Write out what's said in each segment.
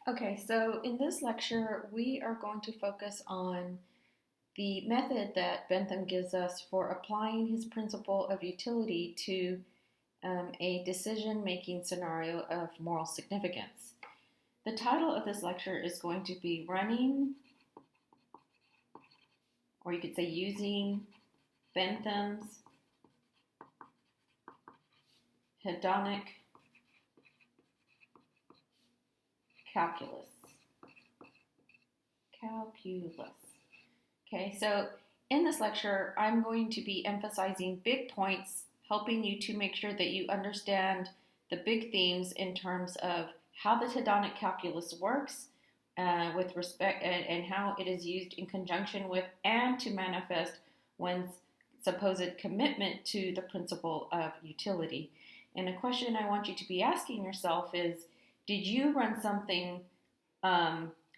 Okay, so in this lecture, we are going to focus on the method that Bentham gives us for applying his principle of utility to a decision-making scenario of moral significance. The title of this lecture is going to be Running, or you could say using, Bentham's Hedonic calculus. Okay, so in this lecture, I'm going to be emphasizing big points, helping you to make sure that you understand the big themes in terms of how the hedonic calculus works with respect and how it is used in conjunction with and to manifest one's supposed commitment to the principle of utility. And a question I want you to be asking yourself is, did you run something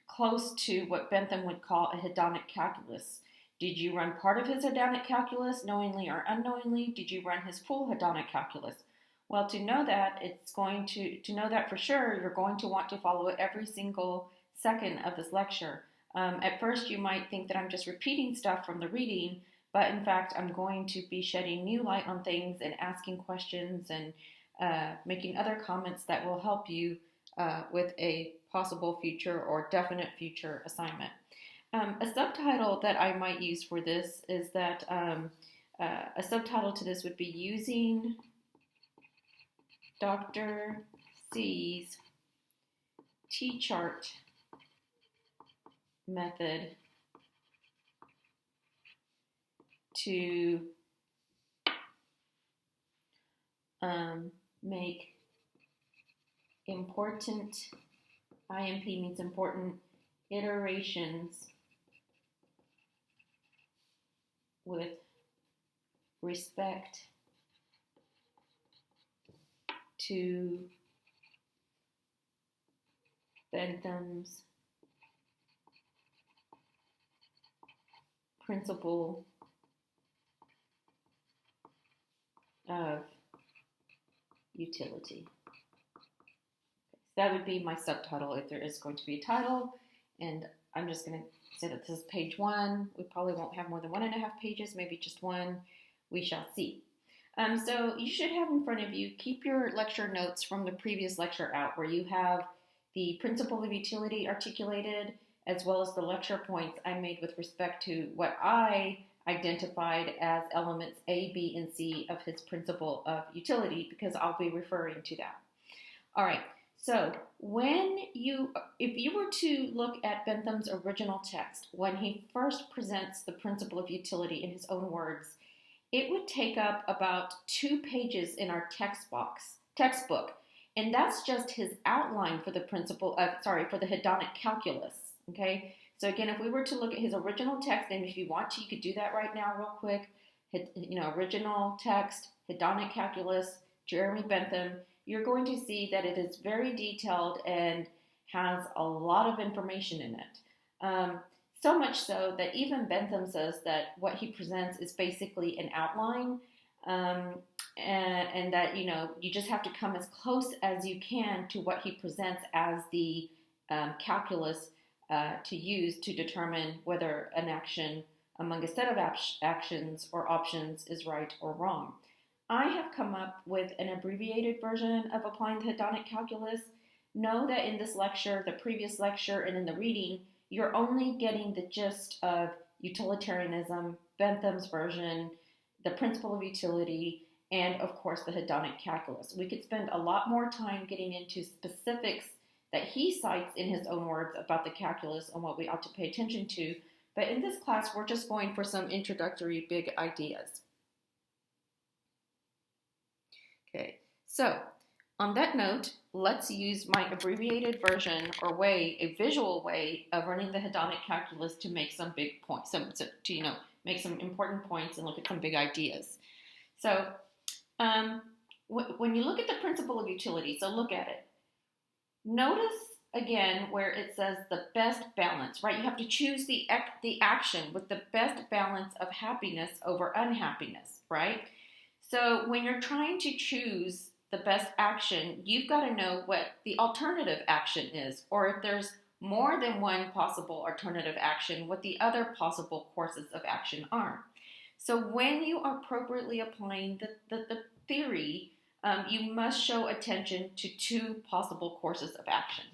close to what Bentham would call a hedonic calculus? Did you run part of his hedonic calculus, knowingly or unknowingly? Did you run his full hedonic calculus? Well, to know that, to know that for sure, you're going to want to follow every single second of this lecture. At first, you might think that I'm just repeating stuff from the reading, but in fact, I'm going to be shedding new light on things and asking questions and making other comments that will help you with a possible future or definite future assignment. A subtitle that I might use for this is that a subtitle to this would be using Dr. C's T-chart method to make important, IMP means important, iterations with respect to Bentham's principle of utility. That would be my subtitle if there is going to be a title, and I'm just going to say that this is page 1. We probably won't have more than 1.5 pages, maybe just 1. We shall see. So you should have in front of you, keep your lecture notes from the previous lecture out where you have the principle of utility articulated as well as the lecture points I made with respect to what I identified as elements A, B, and C of his principle of utility, because I'll be referring to that. All right. So if you were to look at Bentham's original text, when he first presents the principle of utility in his own words, it would take up about 2 pages in our textbook, and that's just his outline for the for the hedonic calculus, okay? So again, if we were to look at his original text, and if you want to, you could do that right now real quick, original text, hedonic calculus, Jeremy Bentham, you're going to see that it is very detailed and has a lot of information in it. So much so that even Bentham says that what he presents is basically an outline, and that you just have to come as close as you can to what he presents as the calculus to use to determine whether an action among a set of actions or options is right or wrong. I have come up with an abbreviated version of applying the hedonic calculus. Know that in this lecture, the previous lecture, and in the reading, you're only getting the gist of utilitarianism, Bentham's version, the principle of utility, and of course the hedonic calculus. We could spend a lot more time getting into specifics that he cites in his own words about the calculus and what we ought to pay attention to, but in this class we're just going for some introductory big ideas. Okay, so on that note, let's use my abbreviated version or way, a visual way of running the hedonic calculus to make some big points, make some important points and look at some big ideas. So when you look at the principle of utility, so look at it. Notice again where it says the best balance, right? You have to choose the action with the best balance of happiness over unhappiness, right? So when you're trying to choose the best action, you've got to know what the alternative action is, or if there's more than one possible alternative action, what the other possible courses of action are. So when you are appropriately applying the theory, you must show attention to two possible courses of action.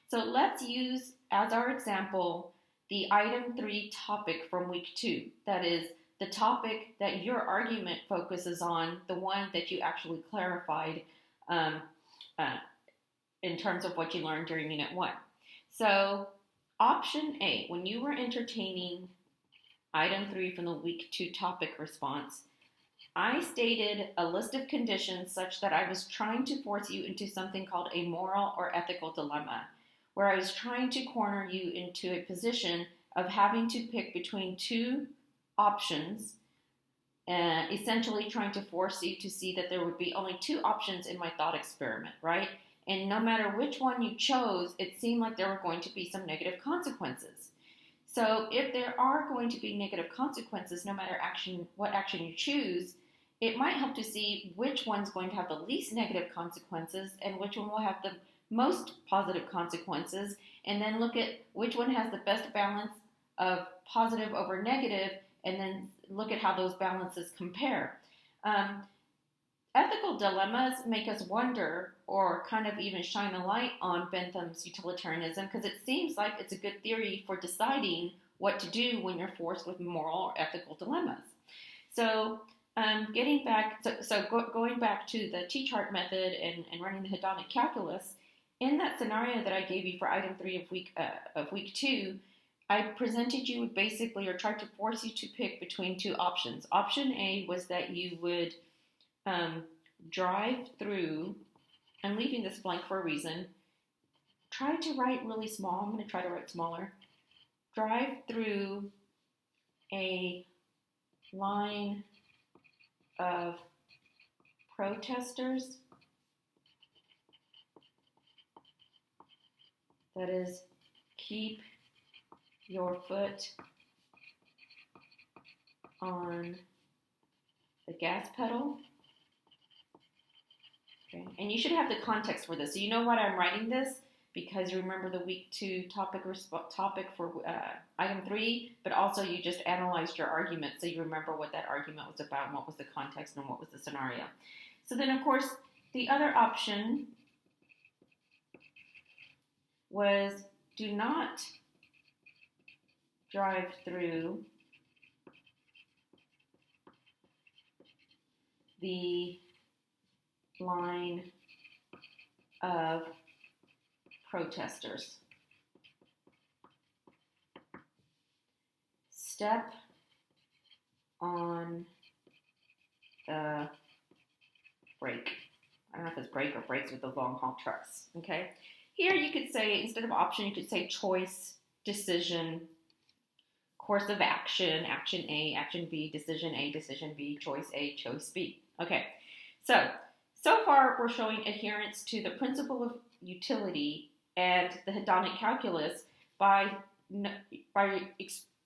So let's use as our example the item 3 topic from week 2. That is the topic that your argument focuses on, the one that you actually clarified um, in terms of what you learned during Unit 1. So option A, when you were entertaining item 3 from the week 2 topic response, I stated a list of conditions such that I was trying to force you into something called a moral or ethical dilemma, where I was trying to corner you into a position of having to pick between two options, essentially trying to force you to see that there would be only two options in my thought experiment, right? And no matter which one you chose, it seemed like there were going to be some negative consequences. So if there are going to be negative consequences, no matter what action you choose, it might help to see which one's going to have the least negative consequences and which one will have the most positive consequences, and then look at which one has the best balance of positive over negative, and then look at how those balances compare. Ethical dilemmas make us wonder, or kind of even shine a light on Bentham's utilitarianism, because it seems like it's a good theory for deciding what to do when you're forced with moral or ethical dilemmas. So going back to the T-chart method and running the hedonic calculus, in that scenario that I gave you for item 3 of week 2, I presented you with basically, or tried to force you to pick between two options. Option A was that you would drive through, I'm leaving this blank for a reason, try to write really small, I'm going to try to write smaller, drive through a line of protesters, that is, keep your foot on the gas pedal. Okay. And you should have the context for this. So you know why I'm writing this, because you remember the week 2 topic for item 3, but also you just analyzed your argument, so you remember what that argument was about, and what was the context, and what was the scenario. So then, of course, the other option was do not drive through the line of protesters. Step on the brake. I don't know if it's brake or brakes with the long haul trucks. Okay. Here you could say, instead of option, you could say choice, decision, course of action, action A, action B, decision A, decision B, choice A, choice B. Okay, so far we're showing adherence to the principle of utility and the hedonic calculus by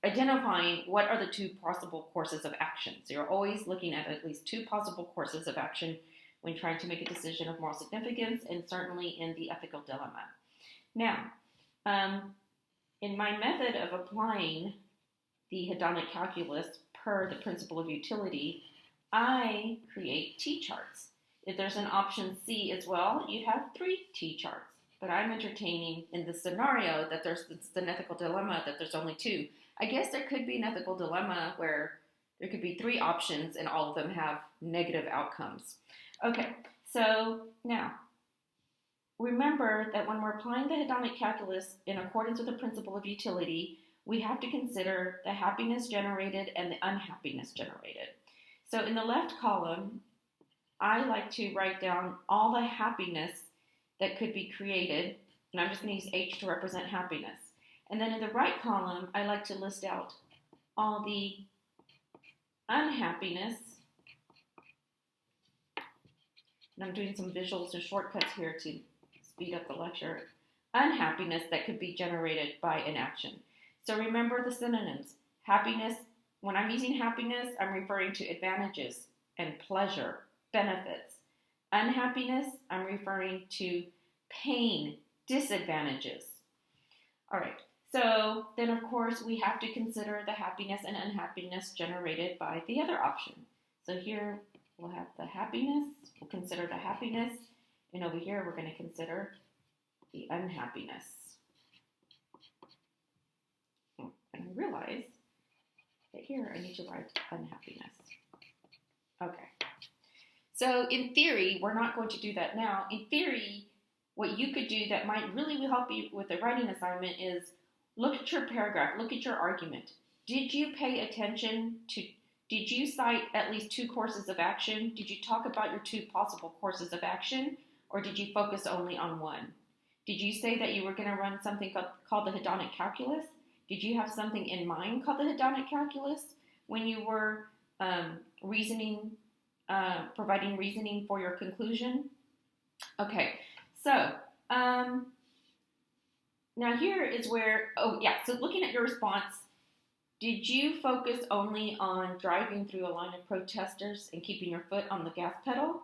identifying what are the two possible courses of action. So you're always looking at least two possible courses of action when trying to make a decision of moral significance, and certainly in the ethical dilemma. Now, in my method of applying the hedonic calculus per the principle of utility, I create T-charts. If there's an option C as well, you have 3 T-charts. But I'm entertaining in the scenario that it's an ethical dilemma that there's only 2. I guess there could be an ethical dilemma where there could be 3 options and all of them have negative outcomes. Okay, so now, remember that when we're applying the hedonic calculus in accordance with the principle of utility, we have to consider the happiness generated and the unhappiness generated. So in the left column, I like to write down all the happiness that could be created, and I'm just going to use H to represent happiness. And then in the right column, I like to list out all the unhappiness, and I'm doing some visuals and shortcuts here to speed up the lecture, unhappiness that could be generated by an action. So remember the synonyms. Happiness, when I'm using happiness, I'm referring to advantages and pleasure, benefits, Unhappiness, I'm referring to pain, disadvantages. All right. So then, of course, we have to consider the happiness and unhappiness generated by the other option. So here we'll have the happiness. We'll consider the happiness. And over here, we're going to consider the unhappiness. And I realize that here I need to write unhappiness. Okay. So in theory, we're not going to do that now. In theory, what you could do that might really help you with the writing assignment is look at your paragraph, look at your argument. Did you pay attention to, did you cite at least 2 courses of action? Did you talk about your 2 possible courses of action? Or did you focus only on one? Did you say that you were going to run something called the hedonic calculus? Did you have something in mind called the hedonic calculus when you were providing reasoning for your conclusion? Okay, so now here is where, so looking at your response, did you focus only on driving through a line of protesters and keeping your foot on the gas pedal?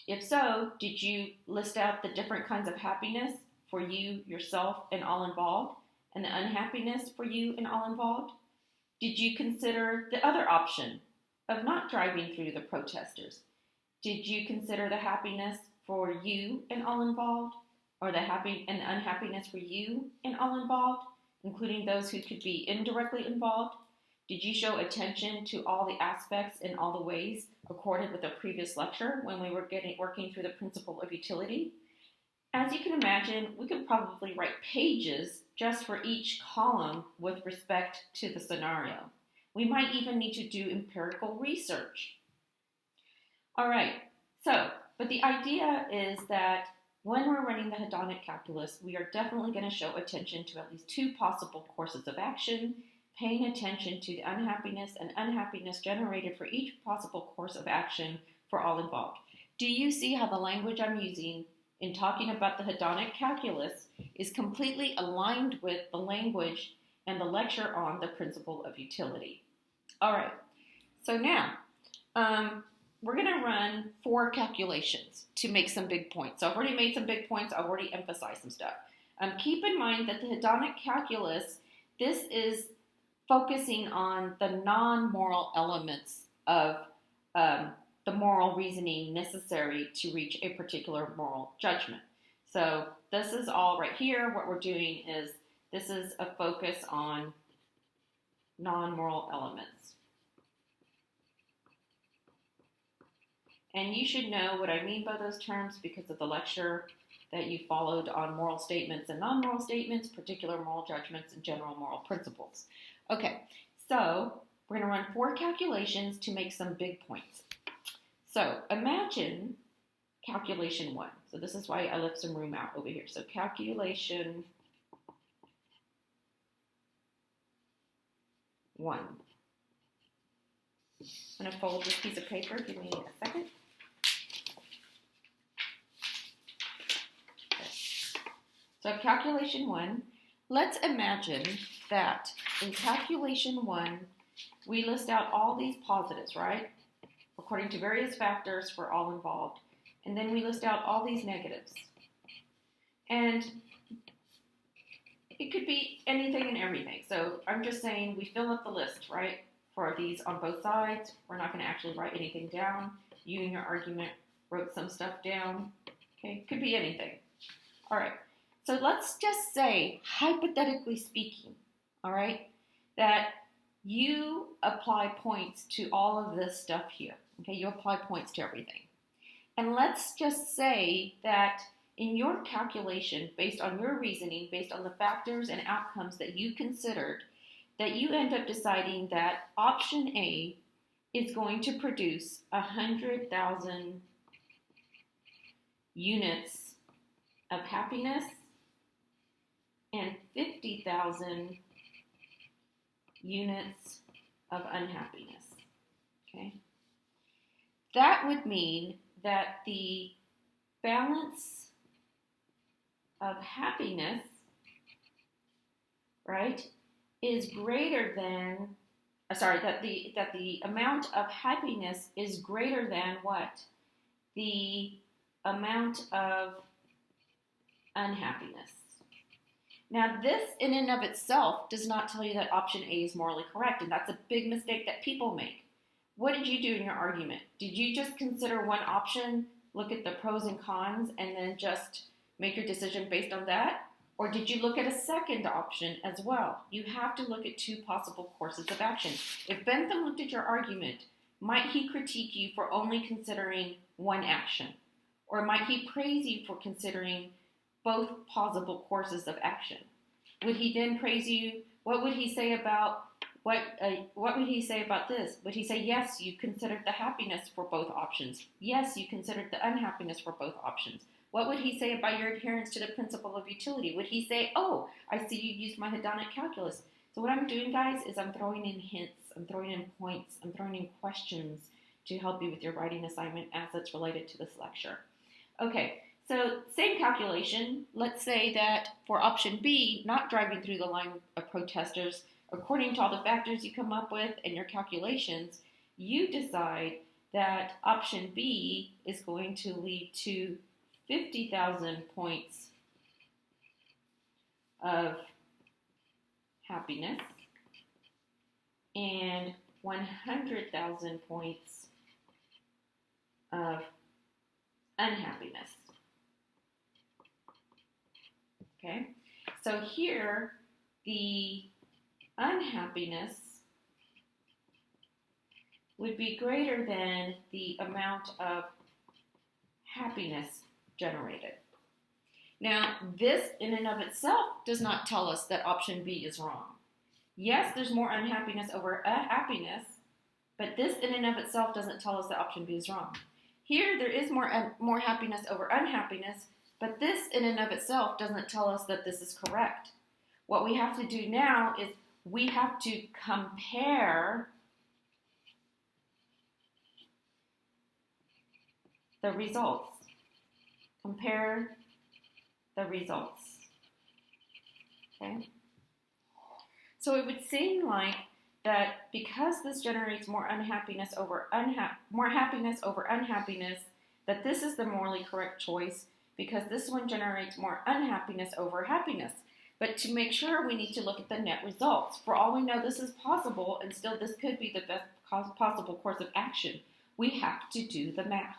If so, did you list out the different kinds of happiness for you, yourself, and all involved, and the unhappiness for you and all involved? Did you consider the other option of not driving through the protesters? Did you consider the happiness for you and all involved, or the happy and unhappiness for you and all involved, including those who could be indirectly involved? Did you show attention to all the aspects and all the ways accorded with the previous lecture when we were working through the principle of utility? As you can imagine, we could probably write pages just for each column with respect to the scenario. We might even need to do empirical research. All right, but the idea is that when we're running the hedonic calculus, we are definitely going to show attention to at least 2 possible courses of action, paying attention to the unhappiness and unhappiness generated for each possible course of action for all involved. Do you see how the language I'm using in talking about the hedonic calculus is completely aligned with the language and the lecture on the principle of utility? All right, so now we're going to run 4 calculations to make some big points. So I've already made some big points. I've already emphasized some stuff. Keep in mind that the hedonic calculus, this is focusing on the non-moral elements of the moral reasoning necessary to reach a particular moral judgment. So this is all right here. What we're doing is this is a focus on non-moral elements. And you should know what I mean by those terms because of the lecture that you followed on moral statements and non-moral statements, particular moral judgments, and general moral principles. Okay, so we're going to run 4 calculations to make some big points. So imagine calculation 1. So this is why I left some room out over here. So calculation 1. I'm going to fold this piece of paper. Give me a second. Okay. So calculation 1. Let's imagine that in calculation 1, we list out all these positives, right? According to various factors for all involved. And then we list out all these negatives. And it could be anything and everything. So I'm just saying we fill up the list, right? For these on both sides. We're not going to actually write anything down. You in your argument wrote some stuff down. Okay, could be anything. All right. So let's just say, hypothetically speaking, all right, that you apply points to all of this stuff here. Okay, you apply points to everything. And let's just say that in your calculation, based on your reasoning, based on the factors and outcomes that you considered, that you end up deciding that option A is going to produce 100,000 units of happiness and 50,000 units of unhappiness. Okay? That would mean that the balance of happiness, right, is greater than, that the amount of happiness is greater than what? The amount of unhappiness. Now, this in and of itself does not tell you that option A is morally correct, and that's a big mistake that people make. What did you do in your argument? Did you just consider one option, look at the pros and cons, and then just make your decision based on that? Or did you look at a second option as well? You have to look at two possible courses of action. If Bentham looked at your argument, might he critique you for only considering one action? Or might he praise you for considering both possible courses of action? Would he then praise you? What would he say about what would he say about this? Would he say, yes, you considered the happiness for both options? Yes, you considered the unhappiness for both options. What would he say about your adherence to the principle of utility? Would he say, oh, I see you used my hedonic calculus? So what I'm doing, guys, is I'm throwing in hints, I'm throwing in points, I'm throwing in questions to help you with your writing assignment as it's related to this lecture. Okay, so same calculation. Let's say that for option B, not driving through the line of protesters, according to all the factors you come up with and your calculations, you decide that option B is going to lead to 50,000 points of happiness and 100,000 points of unhappiness. Okay, so here the unhappiness would be greater than the amount of happiness generated. Now, this in and of itself does not tell us that option B is wrong. Yes, there's more unhappiness over happiness, but this in and of itself doesn't tell us that option B is wrong. Here, there is more happiness over unhappiness, but this in and of itself doesn't tell us that this is correct. What we have to do now is we have to compare the results. Compare the results. Okay? So it would seem like that because this generates more happiness over unhappiness, that this is the morally correct choice because this one generates more unhappiness over happiness. But to make sure, we need to look at the net results. For all we know, this is possible, and still this could be the best possible course of action. We have to do the math.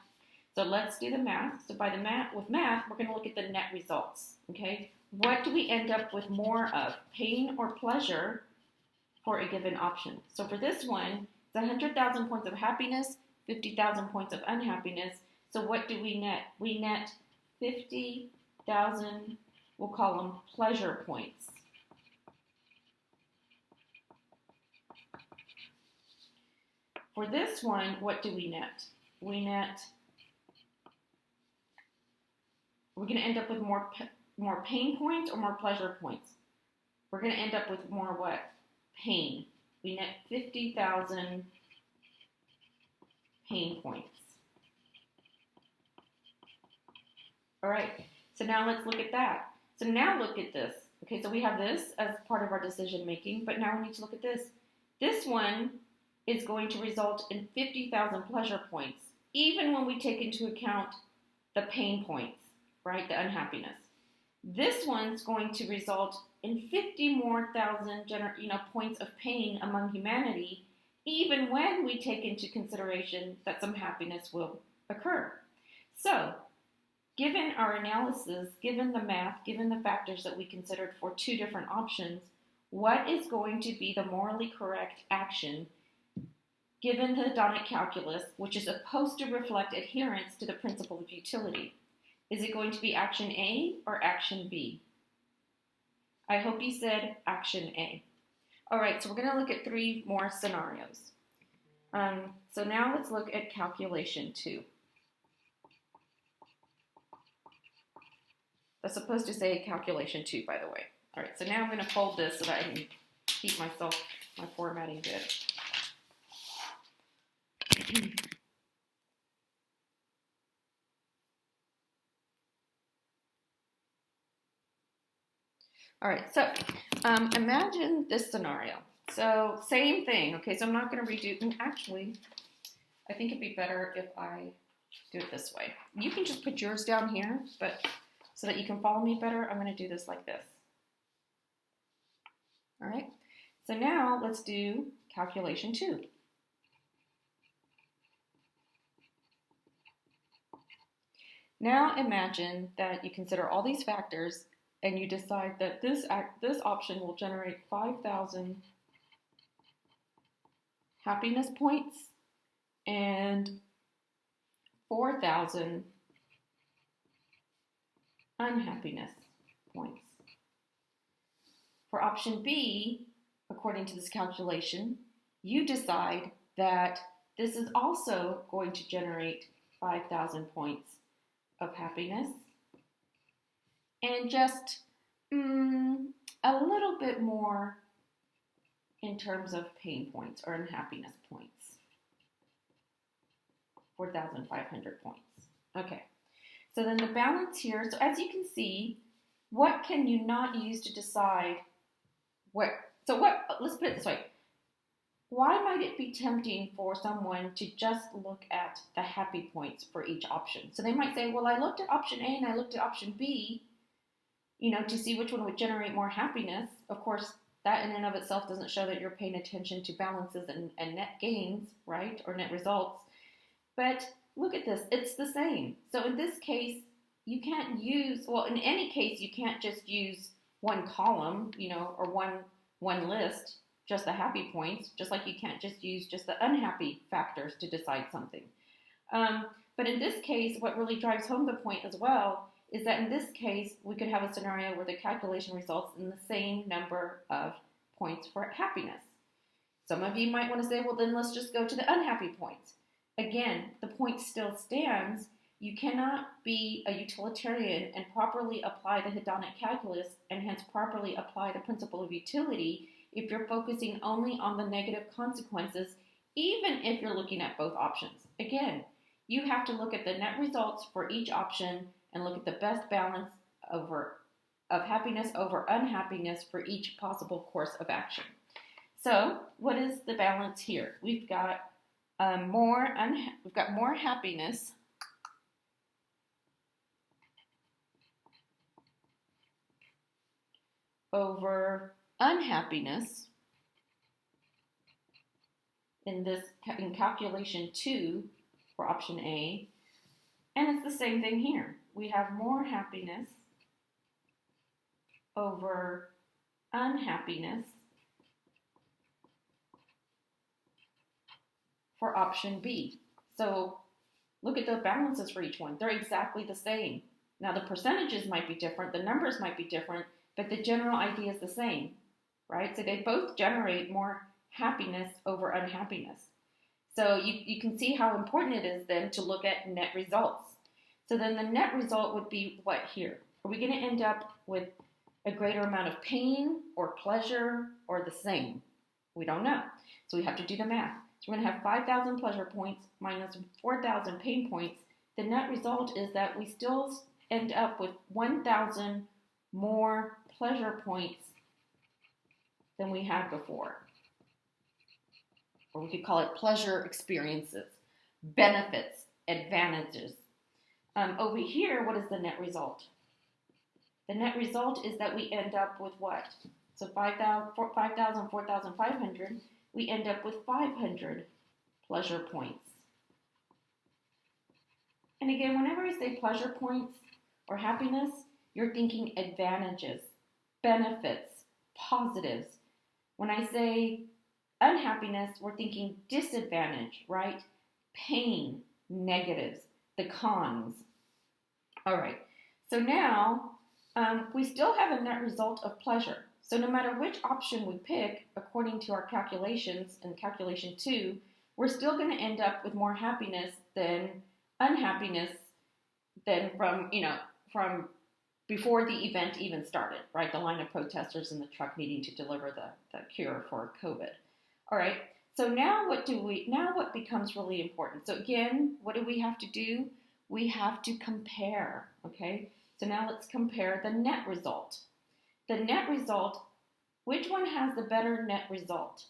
So let's do the math. So with math, we're going to look at the net results. Okay, what do we end up with more of, pain or pleasure, for a given option? So for this one, it's 100,000 points of happiness, 50,000 points of unhappiness. So what do we net? We net 50,000. We'll call them pleasure points. For this one, what do we net? We're going to end up with more pain points or more pleasure points? We're going to end up with more what? Pain. We net 50,000 pain points. All right, so now let's look at that. So now look at this. Okay, so we have this as part of our decision making, but now we need to look at this. This one is going to result in 50,000 pleasure points, even when we take into account the pain points, right, the unhappiness. This one's going to result in 50 more thousand points of pain among humanity, even when we take into consideration that some happiness will occur. So, given our analysis, given the math, given the factors that we considered for two different options, what is going to be the morally correct action given the hedonic calculus, which is supposed to reflect adherence to the principle of utility? Is it going to be action A or action B? I hope you said action A. All right, so we're going to look at three more scenarios. So now let's look at calculation 2. That's supposed to say calculation 2, by the way. All right, so now I'm going to fold this so that I can keep my formatting good. All right, so imagine this scenario. So same thing, okay, so I'm not going to redo, and actually, I think it'd be better if I do it this way. You can just put yours down here, but so that you can follow me better, I'm going to do this like this. All right, so now let's do calculation 2. Now imagine that you consider all these factors and you decide that this option will generate 5,000 happiness points and 4,000 unhappiness points. For option B, according to this calculation, you decide that this is also going to generate 5,000 points of happiness and just a little bit more in terms of pain points or unhappiness points. 4,500 points. Okay, so then the balance here, so as you can see, what can you not use to decide let's put it this way. Why might it be tempting for someone to just look at the happy points for each option? So they might say, well, I looked at option A and I looked at option B, to see which one would generate more happiness. Of course, that in and of itself doesn't show that you're paying attention to balances and net gains, right? Or net results. But look at this, it's the same. So in this case, you can't use, well, in any case, you can't just use one column, or one list, just the happy points, just like you can't just use just the unhappy factors to decide something. But in this case, what really drives home the point as well is that in this case, we could have a scenario where the calculation results in the same number of points for happiness. Some of you might want to say, well, then let's just go to the unhappy points. Again, the point still stands. You cannot be a utilitarian and properly apply the hedonic calculus and hence properly apply the principle of utility if you're focusing only on the negative consequences, even if you're looking at both options. Again, you have to look at the net results for each option and look at the best balance of happiness over unhappiness for each possible course of action. So, what is the balance here? We've got more happiness over unhappiness in calculation 2 for option A, and it's the same thing here. We have more happiness over unhappiness for option B. So look at the balances for each one. They're exactly the same. Now the percentages might be different, the numbers might be different, but the general idea is the same, right? So they both generate more happiness over unhappiness. So you can see how important it is then to look at net results. So then the net result would be what here? Are we going to end up with a greater amount of pain or pleasure or the same? We don't know. So we have to do the math. So we're going to have 5,000 pleasure points minus 4,000 pain points. The net result is that we still end up with 1,000 more pleasure points than we had before. Or we could call it pleasure experiences, benefits, advantages. Over here, what is the net result? The net result is that we end up with what? So 5,000, 4,500, we end up with 500 pleasure points. And again, whenever I say pleasure points or happiness, you're thinking advantages, benefits, positives. When I say unhappiness, we're thinking disadvantage, right? Pain, negatives, the cons. All right, so now we still have a net result of pleasure. So no matter which option we pick, according to our calculations in calculation 2, we're still going to end up with more happiness than unhappiness than from before the event even started, right? The line of protesters in the truck needing to deliver the cure for COVID. All right, so now what becomes really important? So again, what do we have to do? We have to compare, okay? So now let's compare the net result. The net result, which one has the better net result?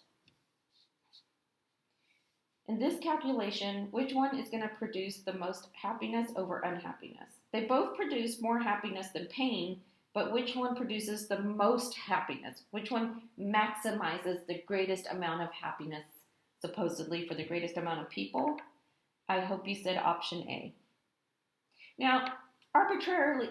In this calculation, which one is going to produce the most happiness over unhappiness? They both produce more happiness than pain, but which one produces the most happiness? Which one maximizes the greatest amount of happiness, supposedly, for the greatest amount of people? I hope you said option A. Now, arbitrarily,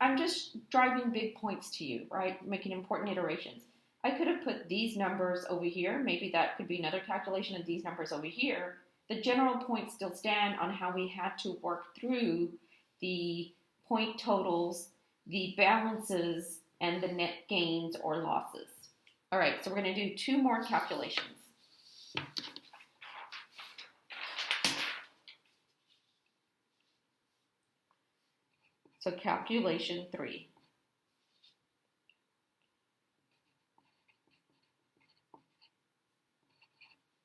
I'm just driving big points to you, right? Making important iterations. I could have put these numbers over here. Maybe that could be another calculation of these numbers over here. The general points still stand on how we had to work through the point totals, the balances, and the net gains or losses. All right, so we're going to do 2 more calculations. So calculation 3.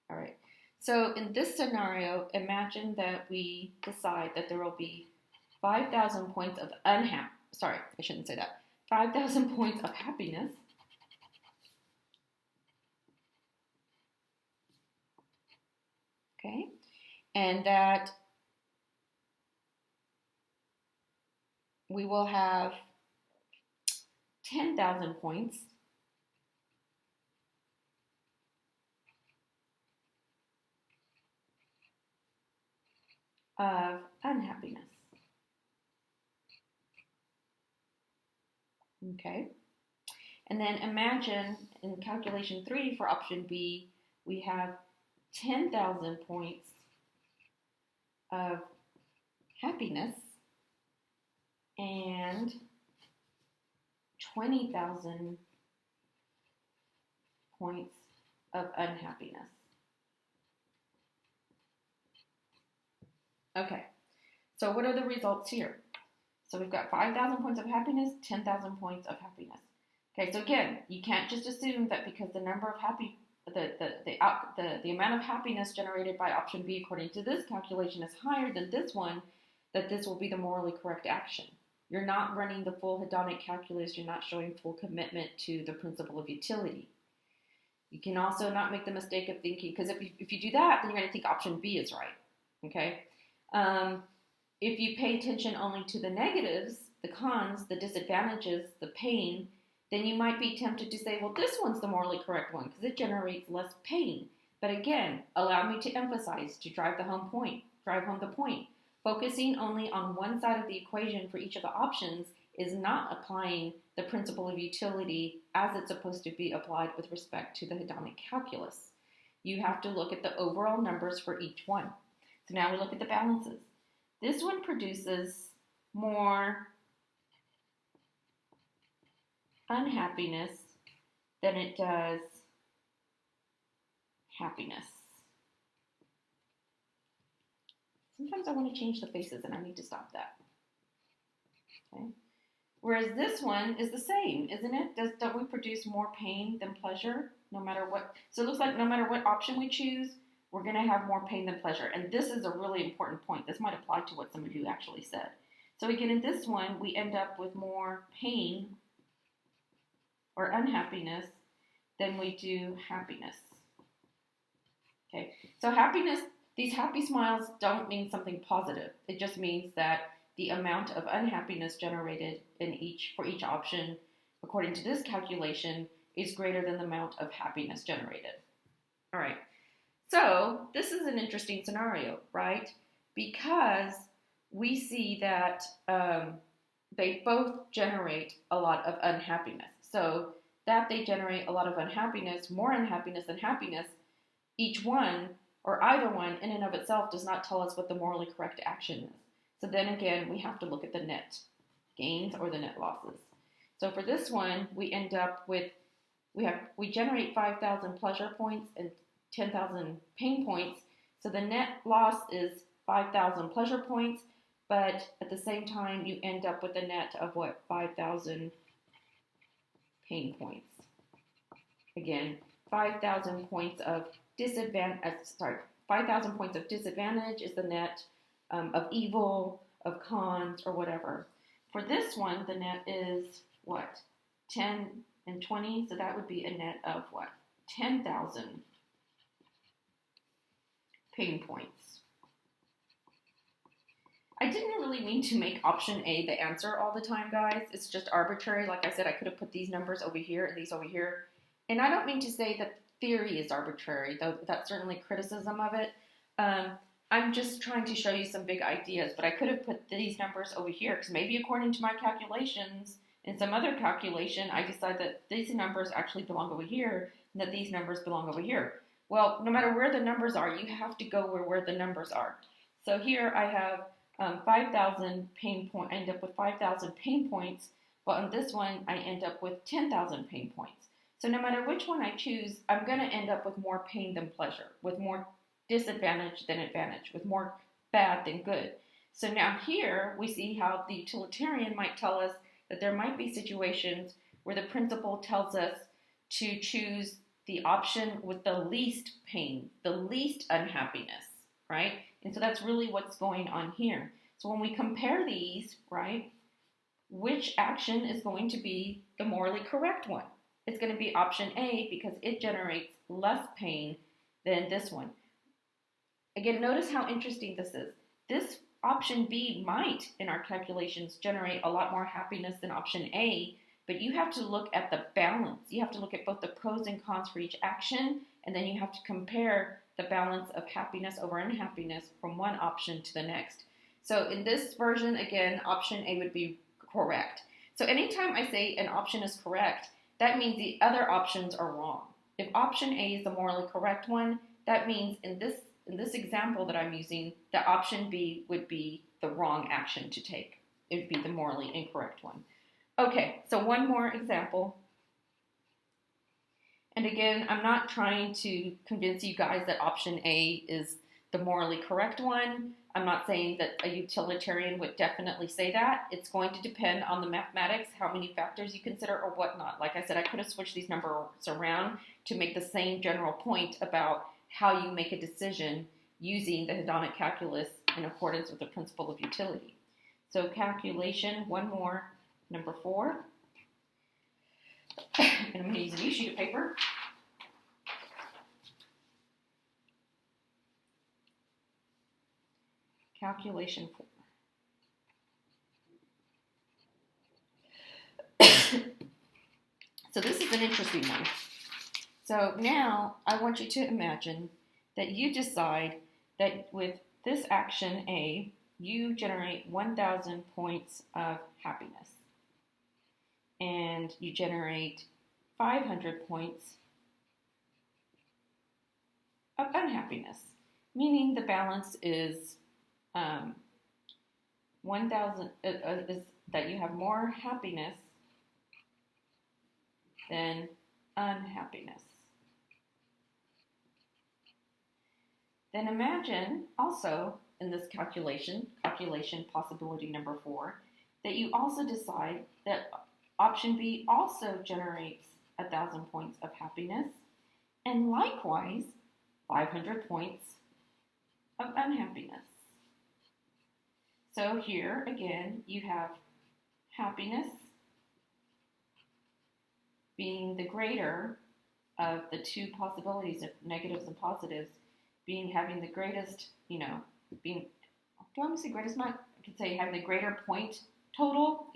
All right. So in this scenario, imagine that we decide that there will be 5,000 points of 5,000 points of happiness. Okay. And that we will have 10,000 points of unhappiness. Okay. And then imagine in calculation 3 for option B, we have 10,000 points of happiness and 20,000 points of unhappiness. Okay, so what are the results here? So we've got 5,000 points of happiness, 10,000 points of happiness. Okay, so again, you can't just assume that because the number of the amount of happiness generated by option B according to this calculation is higher than this one, that this will be the morally correct action. You're not running the full hedonic calculus. You're not showing full commitment to the principle of utility. You can also not make the mistake of thinking, because if you do that, then you're going to think option B is right. Okay. If you pay attention only to the negatives, the cons, the disadvantages, the pain, then you might be tempted to say, well, this one's the morally correct one because it generates less pain. But again, allow me to emphasize, to drive home the point. Focusing only on one side of the equation for each of the options is not applying the principle of utility as it's supposed to be applied with respect to the hedonic calculus. You have to look at the overall numbers for each one. So now we look at the balances. This one produces more unhappiness than it does happiness. Sometimes I want to change the faces and I need to stop that. Okay. Whereas this one is the same, isn't it? Don't we produce more pain than pleasure no matter what? So it looks like no matter what option we choose, we're going to have more pain than pleasure. And this is a really important point. This might apply to what some of you actually said. So again, in this one, we end up with more pain or unhappiness than we do happiness. Okay, so happiness, these happy smiles don't mean something positive. It just means that the amount of unhappiness generated for each option, according to this calculation, is greater than the amount of happiness generated. All right, so this is an interesting scenario, right? Because we see that they both generate a lot of unhappiness. So that they generate a lot of unhappiness, more unhappiness than happiness, each one or either one in and of itself does not tell us what the morally correct action is. So then again, we have to look at the net gains or the net losses. So for this one, we end up with, we generate 5,000 pleasure points and 10,000 pain points. So the net loss is 5,000 pleasure points, but at the same time, you end up with a net of what? 5,000 pain points. Again, 5,000 points of 5,000 points of disadvantage is the net of evil, of cons, or whatever. For this one, the net is what? 10 and 20, so that would be a net of what? 10,000 pain points. I didn't really mean to make option A the answer all the time, guys. It's just arbitrary. Like I said, I could have put these numbers over here and these over here. And I don't mean to say that theory is arbitrary, though that's certainly criticism of it. I'm just trying to show you some big ideas, but I could have put these numbers over here because maybe according to my calculations and some other calculation, I decide that these numbers actually belong over here and that these numbers belong over here. Well, no matter where the numbers are, you have to go where the numbers are. So here I have 5,000 pain points. I end up with 5,000 pain points, but on this one, I end up with 10,000 pain points. So no matter which one I choose, I'm going to end up with more pain than pleasure, with more disadvantage than advantage, with more bad than good. So now here we see how the utilitarian might tell us that there might be situations where the principle tells us to choose the option with the least pain, the least unhappiness, right? And so that's really what's going on here. So when we compare these, right, which action is going to be the morally correct one? It's going to be option A because it generates less pain than this one. Again, notice how interesting this is. This option B might, in our calculations, generate a lot more happiness than option A, but you have to look at the balance. You have to look at both the pros and cons for each action, and then you have to compare the balance of happiness over unhappiness from one option to the next. So in this version, again, option A would be correct. So anytime I say an option is correct, that means the other options are wrong. If option A is the morally correct one, that means in this example that I'm using, the option B would be the wrong action to take. It would be the morally incorrect one. Okay, so one more example. And again, I'm not trying to convince you guys that option A is the morally correct one. I'm not saying that a utilitarian would definitely say that. It's going to depend on the mathematics, how many factors you consider or whatnot. Like I said, I could have switched these numbers around to make the same general point about how you make a decision using the hedonic calculus in accordance with the principle of utility. So calculation, one more, number 4. And I'm going to use a new sheet of paper. Calculation 4. So this is an interesting one. So now I want you to imagine that you decide that with this action A, you generate 1,000 points of happiness. And you generate 500 points of unhappiness, meaning the balance is 1,000 is that you have more happiness than unhappiness. Then imagine also in this calculation possibility number 4, that you also decide that option B also generates 1,000 points of happiness and likewise 500 points of unhappiness. So here again you have happiness being the greater of the two possibilities of negatives and positives, having the greatest, do I want to say greatest amount? I could say having the greater point total,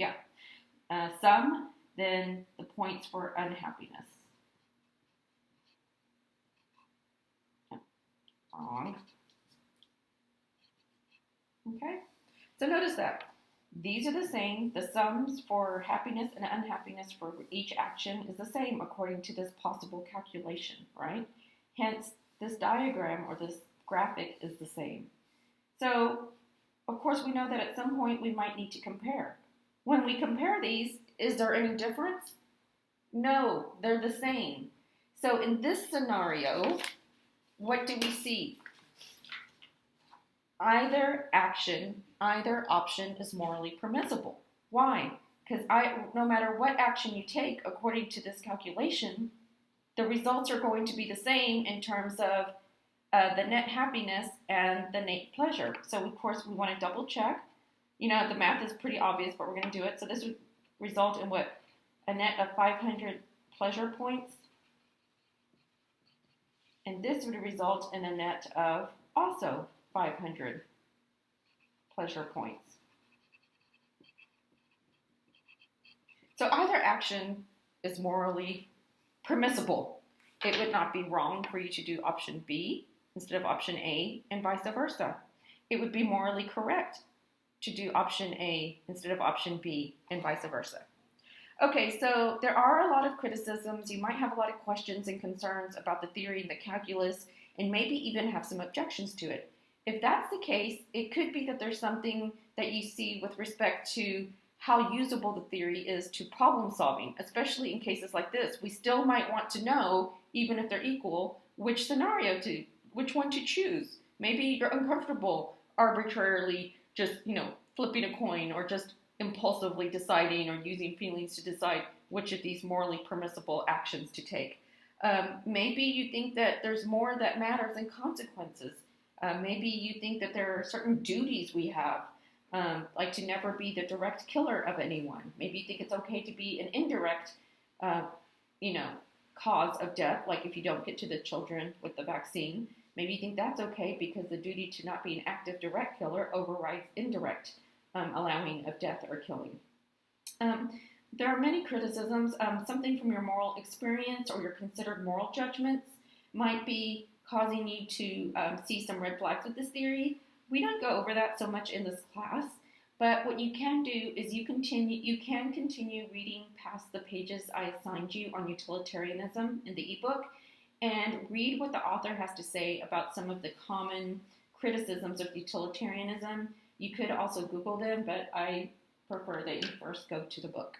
sum than the points for unhappiness. Wrong. Okay, so notice that these are the same. The sums for happiness and unhappiness for each action is the same according to this possible calculation, right? Hence, this diagram or this graphic is the same. So, of course, we know that at some point we might need to compare. When we compare these, is there any difference? No, they're the same. So in this scenario, what do we see? Either option is morally permissible. Why? Because no matter what action you take, according to this calculation, the results are going to be the same in terms of the net happiness and the net pleasure. So, of course, we want to double check. The math is pretty obvious, but we're going to do it. So this would result in what? A net of 500 pleasure points. And this would result in a net of also 500 pleasure points. So either action is morally permissible. It would not be wrong for you to do option B instead of option A, and vice versa. It would be morally correct to do option A instead of option B, and vice versa. Okay, so there are a lot of criticisms. You might have a lot of questions and concerns about the theory and the calculus, and maybe even have some objections to it. If that's the case, it could be that there's something that you see with respect to how usable the theory is to problem solving, especially in cases like this. We still might want to know, even if they're equal, which one to choose. Maybe you're uncomfortable arbitrarily just, flipping a coin, or just impulsively deciding or using feelings to decide which of these morally permissible actions to take. Maybe you think that there's more that matters than consequences. Maybe you think that there are certain duties we have, like to never be the direct killer of anyone. Maybe you think it's okay to be an indirect, cause of death, like if you don't get to the children with the vaccine. Maybe you think that's okay because the duty to not be an active direct killer overrides indirect allowing of death or killing. There are many criticisms. Something from your moral experience or your considered moral judgments might be causing you to see some red flags with this theory. We don't go over that so much in this class, but what you can do is you can continue reading past the pages I assigned you on utilitarianism in the ebook, and read what the author has to say about some of the common criticisms of utilitarianism. You could also Google them, but I prefer that you first go to the book.